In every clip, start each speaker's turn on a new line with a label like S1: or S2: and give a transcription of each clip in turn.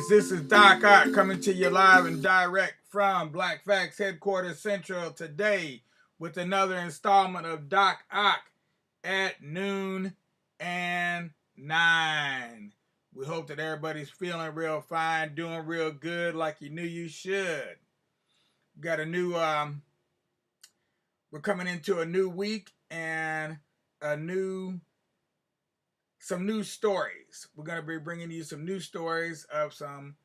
S1: This is Doc Ock coming to you live and direct from Black Facts Headquarters Central today with another installment of Doc Ock at noon and 9. We hope that everybody's feeling real fine, doing real good like you knew you should. Got a new, we're coming into a new week and some new stories. We're going to be bringing you some new stories of some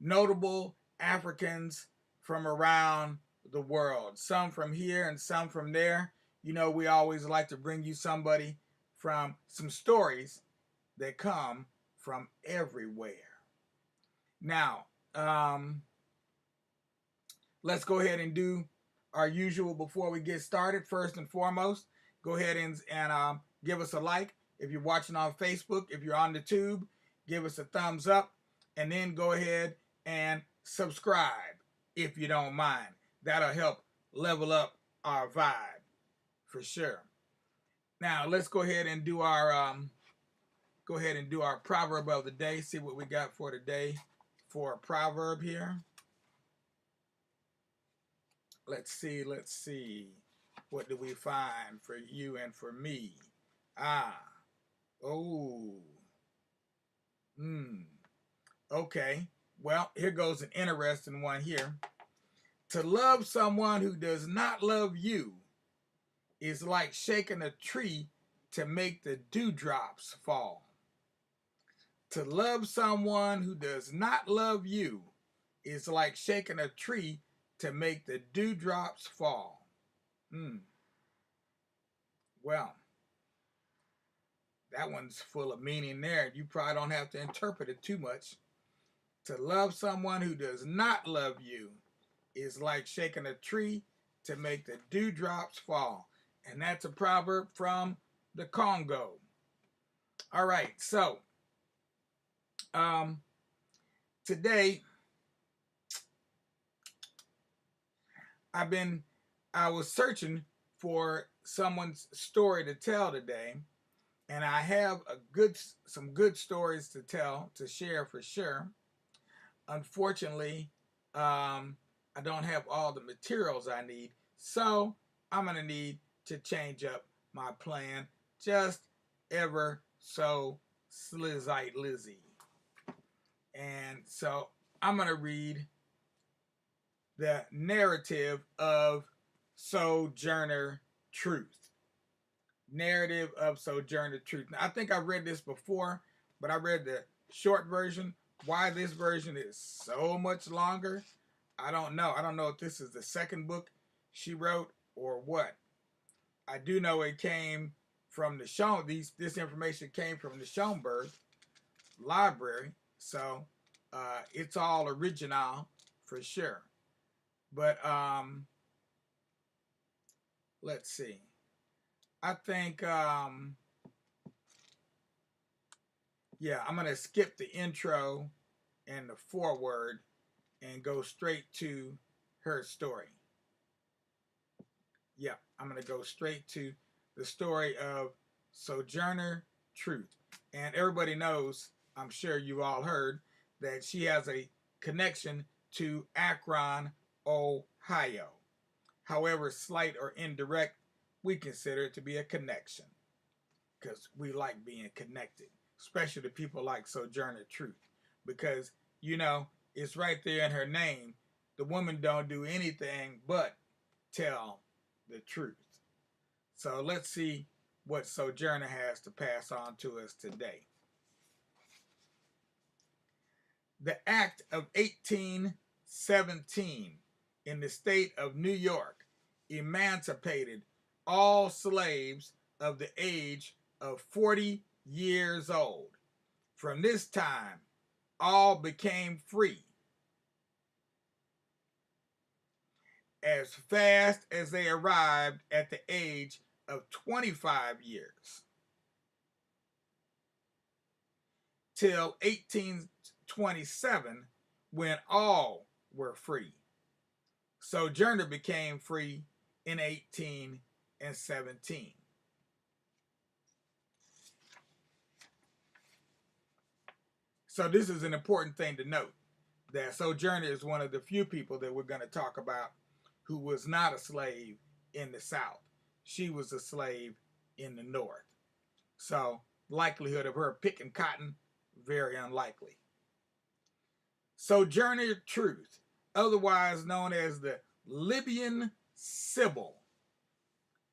S1: notable Africans from around the world. Some from here and some from there. You know, we always like to bring you somebody from some stories that come from everywhere. Now, let's go ahead and do our usual before we get started. First and foremost, go ahead and give us a like. If you're watching on Facebook, if you're on the tube, give us a thumbs up, and then go ahead and subscribe if you don't mind. That'll help level up our vibe for sure. Now let's go ahead and do our proverb of the day. See what we got for today for a proverb here. Let's see. What do we find for you and for me? Okay. Well, here goes an interesting one here. To love someone who does not love you is like shaking a tree to make the dewdrops fall. To love someone who does not love you is like shaking a tree to make the dewdrops fall. Well, that one's full of meaning there. You probably don't have to interpret it too much. To love someone who does not love you is like shaking a tree to make the dewdrops fall. And that's a proverb from the Congo. All right, so today I was searching for someone's story to tell today, and I have some good stories to tell, to share for sure. Unfortunately, I don't have all the materials I need, so I'm gonna need to change up my plan just ever so lizzy. And so I'm gonna read the narrative of Sojourner Truth. Narrative of Sojourner Truth. Now, I think I read this before, but I read the short version. Why this version is so much longer, I don't know. I don't know if this is the second book she wrote or what. I do know it came from the this information came from the Schoenberg Library, so it's all original for sure. But let's see. I think I'm gonna skip the intro and the foreword and go straight to her story. Yeah, I'm gonna go straight to the story of Sojourner Truth. And everybody knows, I'm sure you all heard, that she has a connection to Akron, Ohio. However slight or indirect, we consider it to be a connection because we like being connected, especially to people like Sojourner Truth, because, you know, it's right there in her name. The woman don't do anything but tell the truth. So let's see what Sojourner has to pass on to us today. The Act of 1817 in the state of New York emancipated all slaves of the age of 40 years old. From this time, all became free as fast as they arrived at the age of 25 years. Till 1827, when all were free. Sojourner became free in 1817. So this is an important thing to note, that Sojourner is one of the few people that we're going to talk about who was not a slave in the South. She was a slave in the North. So likelihood of her picking cotton, very unlikely. Sojourner Truth, otherwise known as the Libyan Sybil.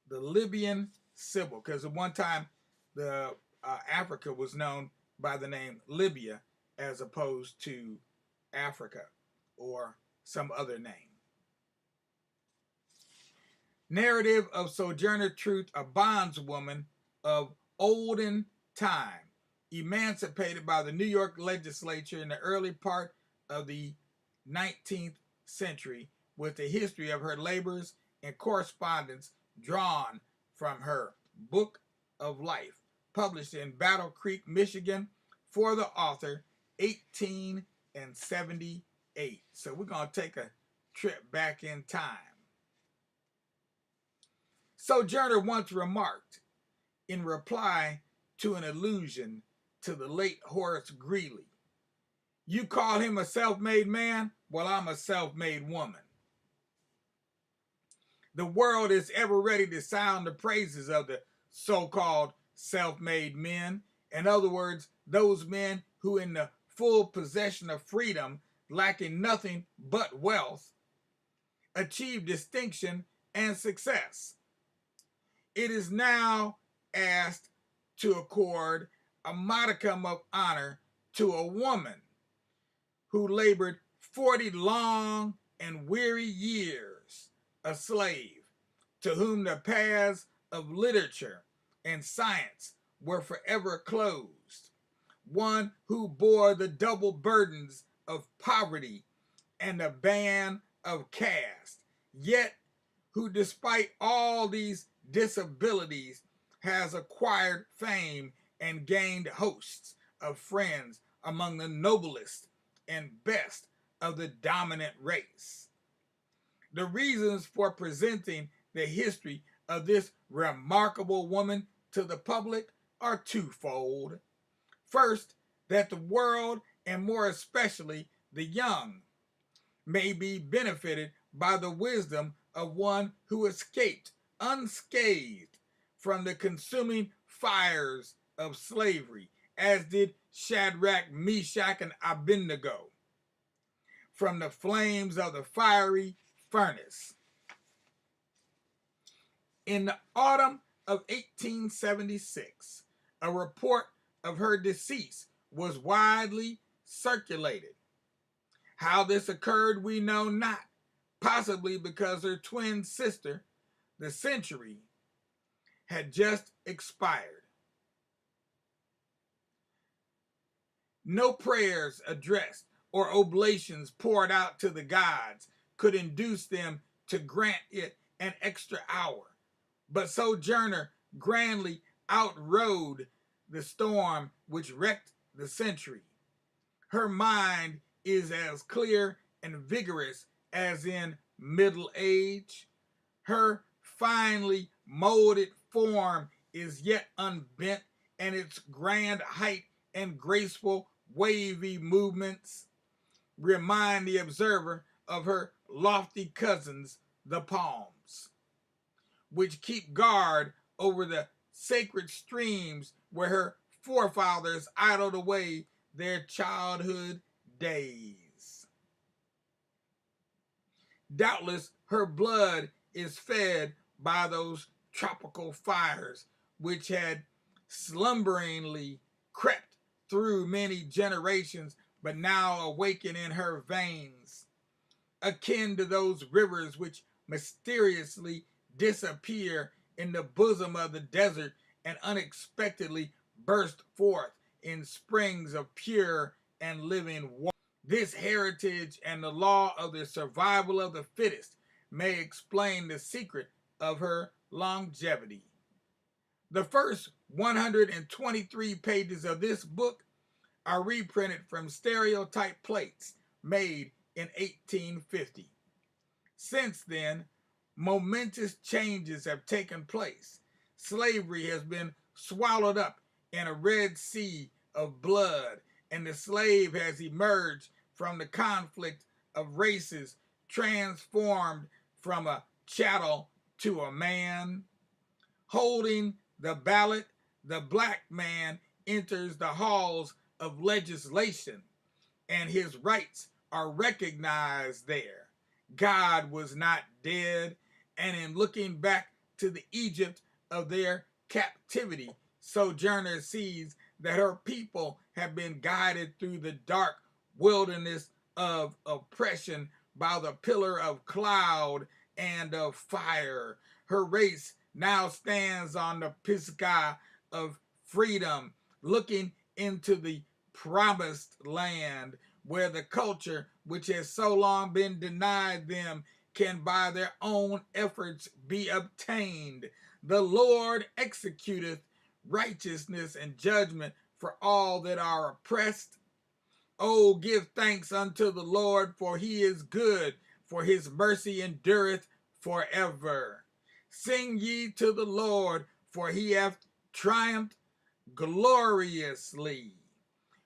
S1: The Libyan Sybil, because at one time the Africa was known by the name Libya as opposed to Africa or some other name. Narrative of Sojourner Truth, a bondswoman of olden time, emancipated by the New York legislature in the early part of the 19th century, with the history of her labors and correspondence drawn from her Book of Life, published in Battle Creek, Michigan, for the author, 1878. So we're going to take a trip back in time. Sojourner once remarked, in reply to an allusion to the late Horace Greeley, "You call him a self-made man? Well, I'm a self-made woman." The world is ever ready to sound the praises of the so-called self-made men. In other words, those men who, in the full possession of freedom, lacking nothing but wealth, achieve distinction and success. It is now asked to accord a modicum of honor to a woman who labored 40 long and weary years a slave, to whom the paths of literature and science were forever closed, one who bore the double burdens of poverty and the ban of caste, yet who, despite all these disabilities, has acquired fame and gained hosts of friends among the noblest and best of the dominant race. The reasons for presenting the history of this remarkable woman to the public are twofold. First, that the world, and more especially the young, may be benefited by the wisdom of one who escaped unscathed from the consuming fires of slavery, as did Shadrach, Meshach, and Abednego from the flames of the fiery furnace. In the autumn of 1876, a report of her decease was widely circulated. How this occurred we know not, possibly because her twin sister, the Century, had just expired. No prayers addressed or oblations poured out to the gods could induce them to grant it an extra hour. But Sojourner grandly outrode the storm which wrecked the Century. Her mind is as clear and vigorous as in middle age. Her finely molded form is yet unbent, and its grand height and graceful wavy movements remind the observer of her lofty cousins, the palms, which keep guard over the sacred streams where her forefathers idled away their childhood days. Doubtless her blood is fed by those tropical fires which had slumberingly crept through many generations, but now awaken in her veins, akin to those rivers which mysteriously disappear in the bosom of the desert and unexpectedly burst forth in springs of pure and living water. This heritage and the law of the survival of the fittest may explain the secret of her longevity. The first 123 pages of this book are reprinted from stereotype plates made in 1850. Since then, momentous changes have taken place. Slavery has been swallowed up in a red sea of blood, and the slave has emerged from the conflict of races, transformed from a chattel to a man. Holding the ballot, the black man enters the halls of legislation, and his rights are recognized there. God was not dead, and in looking back to the Egypt of their captivity, Sojourner sees that her people have been guided through the dark wilderness of oppression by the pillar of cloud and of fire. Her race now stands on the Pisgah of freedom, looking into the promised land where the culture which has so long been denied them can by their own efforts be obtained. The Lord executeth righteousness and judgment for all that are oppressed. Oh, give thanks unto the Lord, for he is good, for his mercy endureth forever. Sing ye to the Lord, for he hath triumphed gloriously.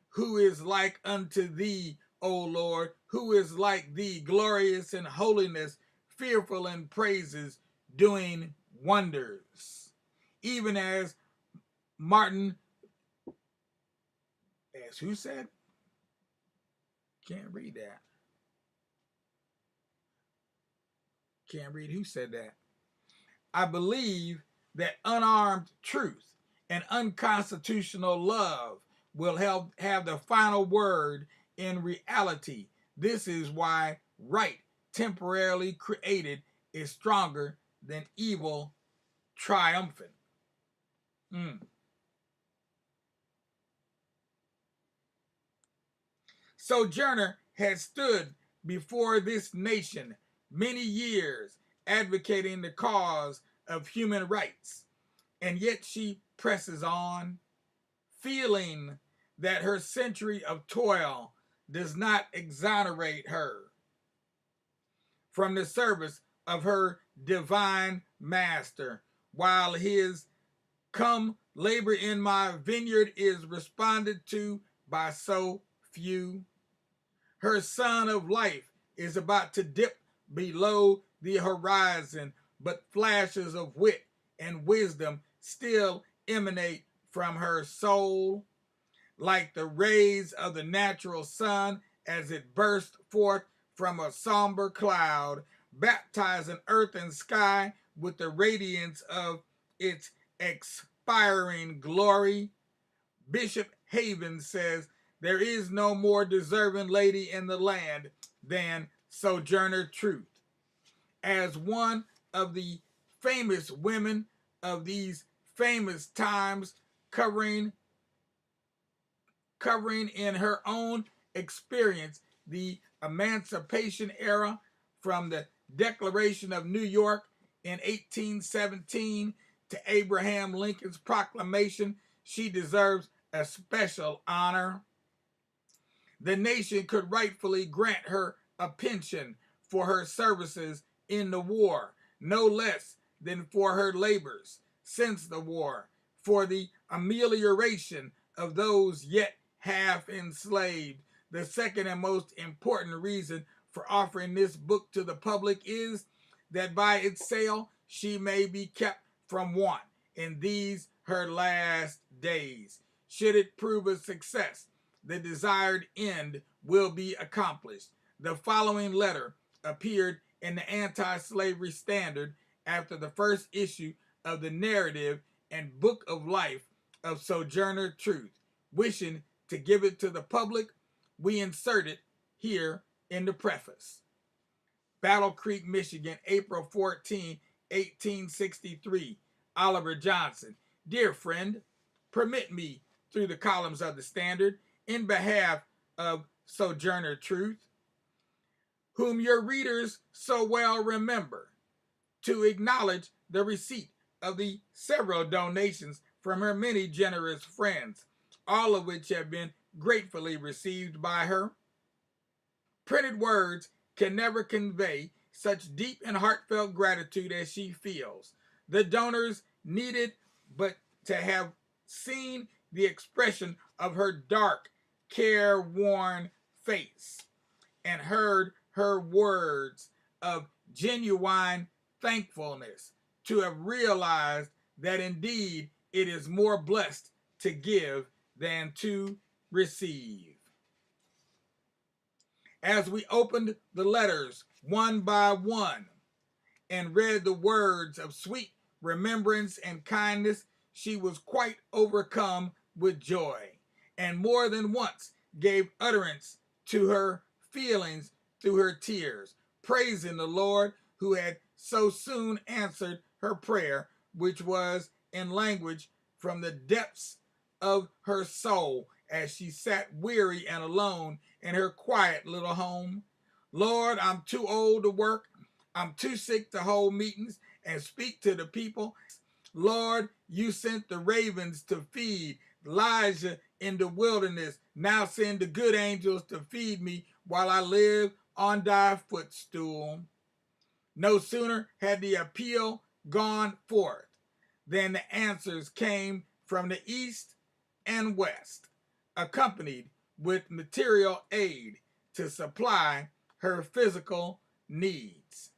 S1: Who is like unto thee, O Lord? Who is like thee, glorious in holiness, fearful in praises, doing wonders? Even as Martin, as who said? Can't read that. Can't read who said that. I believe that unarmed truth and unconstitutional love will have the final word in reality. This is why right, temporarily created, is stronger than evil triumphant. Sojourner has stood before this nation many years advocating the cause of human rights, and yet she presses on, feeling that her century of toil does not exonerate her from the service of her divine master, while his "come labor in my vineyard" is responded to by so few. Her sun of life is about to dip below the horizon, but flashes of wit and wisdom still emanate from her soul, like the rays of the natural sun as it bursts forth from a somber cloud, baptizing earth and sky with the radiance of its expiring glory. Bishop Haven says, there is no more deserving lady in the land than Sojourner Truth. As one of the famous women of these famous times, covering in her own experience the Emancipation era from the Declaration of New York in 1817 to Abraham Lincoln's proclamation, she deserves a special honor. The nation could rightfully grant her a pension for her services in the war, no less than for her labors since the war, for the amelioration of those yet half enslaved. The second and most important reason for offering this book to the public is that by its sale she may be kept from want in these her last days. Should it prove a success, the desired end will be accomplished. The following letter appeared in the Anti-Slavery Standard after the first issue of the narrative and book of life of Sojourner Truth. Wishing to give it to the public, we insert it here in the preface. Battle Creek, Michigan, April 14, 1863. Oliver Johnson. Dear friend, permit me, through the columns of the Standard, in behalf of Sojourner Truth, whom your readers so well remember, to acknowledge the receipt of the several donations from her many generous friends, all of which have been gratefully received by her. Printed words can never convey such deep and heartfelt gratitude as she feels. The donors needed but to have seen the expression of her dark careworn face and heard her words of genuine thankfulness, to have realized that indeed it is more blessed to give than to receive. As we opened the letters one by one and read the words of sweet remembrance and kindness, she was quite overcome with joy, and more than once gave utterance to her feelings through her tears, praising the Lord who had so soon answered her prayer, which was in language from the depths of her soul as she sat weary and alone in her quiet little home. Lord, I'm too old to work. I'm too sick to hold meetings and speak to the people. Lord, you sent the ravens to feed Elijah in the wilderness. Now send the good angels to feed me while I live on thy footstool. No sooner had the appeal gone forth than the answers came from the east and west, accompanied with material aid to supply her physical needs.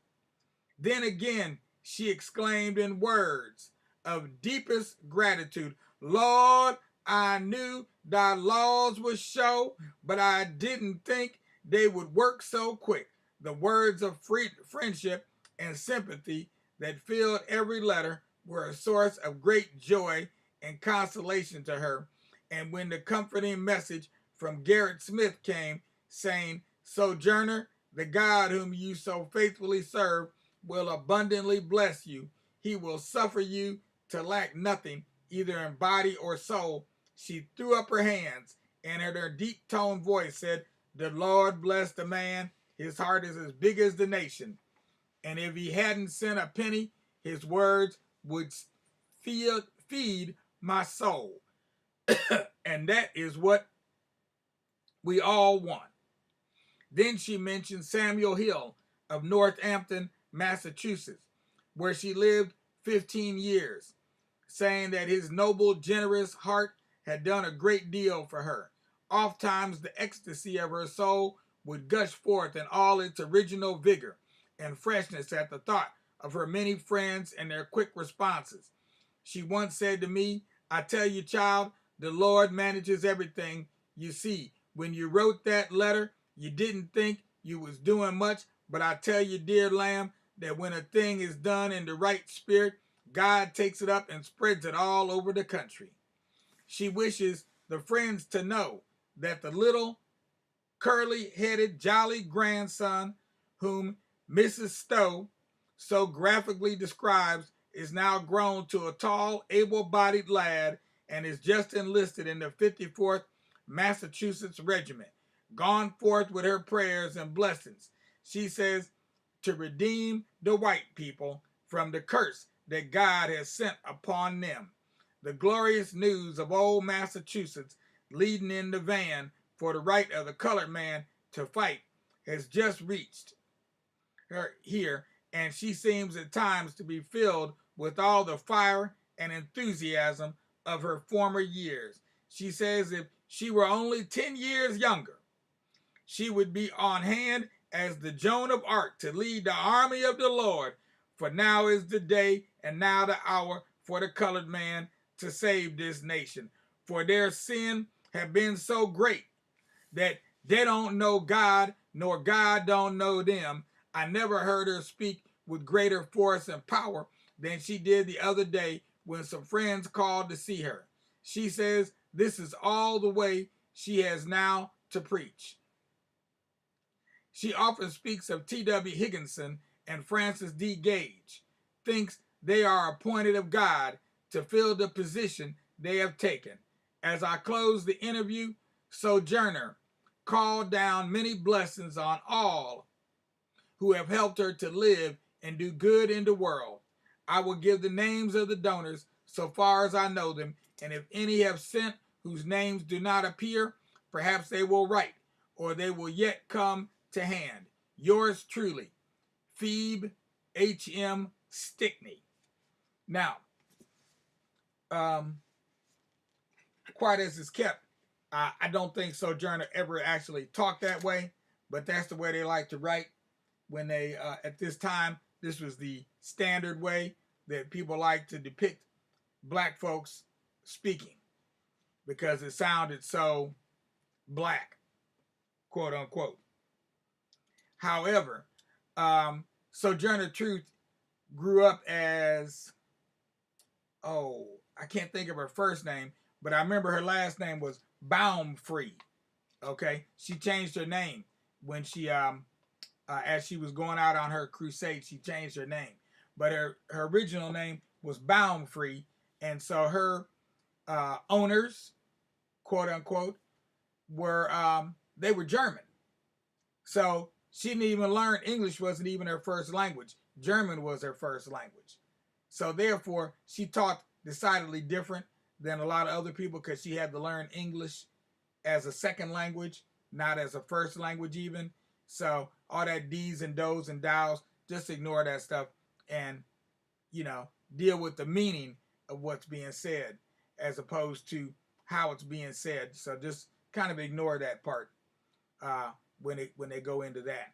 S1: Then again, she exclaimed in words of deepest gratitude, Lord, I knew thy laws would show, but I didn't think they would work so quick. The words of friendship and sympathy that filled every letter were a source of great joy and consolation to her. And when the comforting message from Garrett Smith came, saying, Sojourner, the God whom you so faithfully serve will abundantly bless you. He will suffer you to lack nothing, either in body or soul. She threw up her hands and in her deep-toned voice said, the Lord bless the man. His heart is as big as the nation. And if he hadn't sent a penny, his words would feed my soul. And that is what we all want. Then she mentioned Samuel Hill of Northampton, Massachusetts, where she lived 15 years, saying that his noble, generous heart had done a great deal for her. Oftentimes the ecstasy of her soul would gush forth in all its original vigor and freshness at the thought of her many friends and their quick responses. She once said to me, I tell you, child, the Lord manages everything. You see, when you wrote that letter, you didn't think you was doing much, but I tell you, dear lamb, that when a thing is done in the right spirit, God takes it up and spreads it all over the country. She wishes the friends to know that the little curly-headed jolly grandson whom Mrs. Stowe so graphically describes is now grown to a tall, able-bodied lad and is just enlisted in the 54th Massachusetts Regiment, gone forth with her prayers and blessings, she says, to redeem the white people from the curse that God has sent upon them. The glorious news of old Massachusetts leading in the van for the right of the colored man to fight has just reached her here, and she seems at times to be filled with all the fire and enthusiasm of her former years. She says if she were only 10 years younger, she would be on hand as the Joan of Arc to lead the army of the Lord. For now is the day and now the hour for the colored man to save this nation. For their sin have been so great that they don't know God, nor God don't know them. I never heard her speak with greater force and power than she did the other day when some friends called to see her. She says this is all the way she has now to preach. She often speaks of T.W. Higginson and Francis D. Gage, thinks they are appointed of God to fill the position they have taken. As I close the interview, Sojourner called down many blessings on all who have helped her to live and do good in the world. I will give the names of the donors so far as I know them, and if any have sent whose names do not appear, perhaps they will write, or they will yet come to hand. Yours truly, Phoebe H.M. Stickney. Now, quite as is kept, I don't think Sojourner ever actually talked that way, but that's the way they like to write. When they at this time, this was the standard way that people like to depict black folks speaking because it sounded so black, quote unquote. However, Sojourner Truth grew up as, oh, I can't think of her first name, but I remember her last name was Baumfree. Okay, she changed her name when she as she was going out on her crusade. She changed her name, but her original name was Baumfree, and so her owners, quote unquote, were they were German. So she didn't even learn English. Wasn't even her first language. German was her first language. So therefore, she taught decidedly different than a lot of other people because she had to learn English as a second language, not as a first language even. So all that D's and do's and dows, just ignore that stuff and, deal with the meaning of what's being said as opposed to how it's being said. So just kind of ignore that part when they go into that.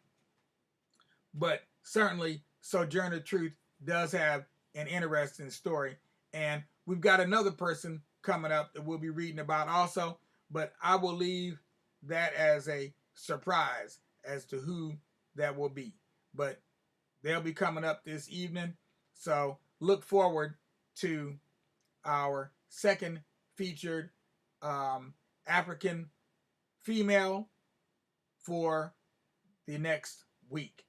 S1: But certainly, Sojourner Truth does have an interesting story, and we've got another person coming up that we'll be reading about also. But I will leave that as a surprise as to who that will be. But they'll be coming up this evening, so look forward to our second featured African female for the next week.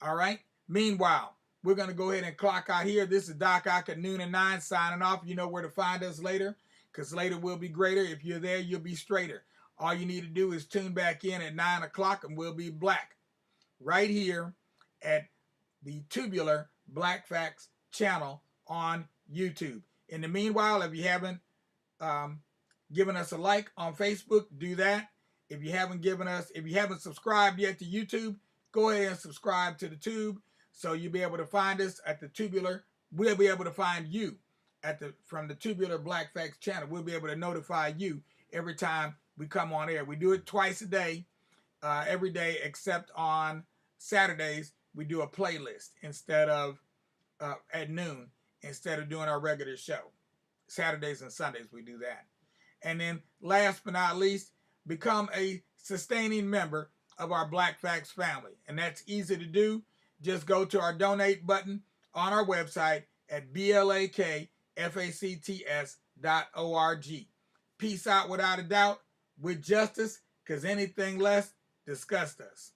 S1: All right. Meanwhile, we're going to go ahead and clock out here. This is Doc Ock at noon and 9 signing off. You know where to find us later because later will be greater. If you're there, you'll be straighter. All you need to do is tune back in at 9 o'clock and we'll be black right here at the Tubular Black Facts channel on YouTube. In the meanwhile, if you haven't given us a like on Facebook, do that. If you haven't subscribed yet to YouTube, go ahead and subscribe to the tube so you'll be able to find us at the Tubular. We'll be able to find you from the Tubular Black Facts channel. We'll be able to notify you every time we come on air. We do it twice a day, every day except on Saturdays. We do a playlist instead of at noon instead of doing our regular show. Saturdays and Sundays we do that. And then last but not least, become a sustaining member of our Black Facts family. And that's easy to do. Just go to our donate button on our website at blakfacts.org. Peace out without a doubt, with justice, because anything less disgusts us.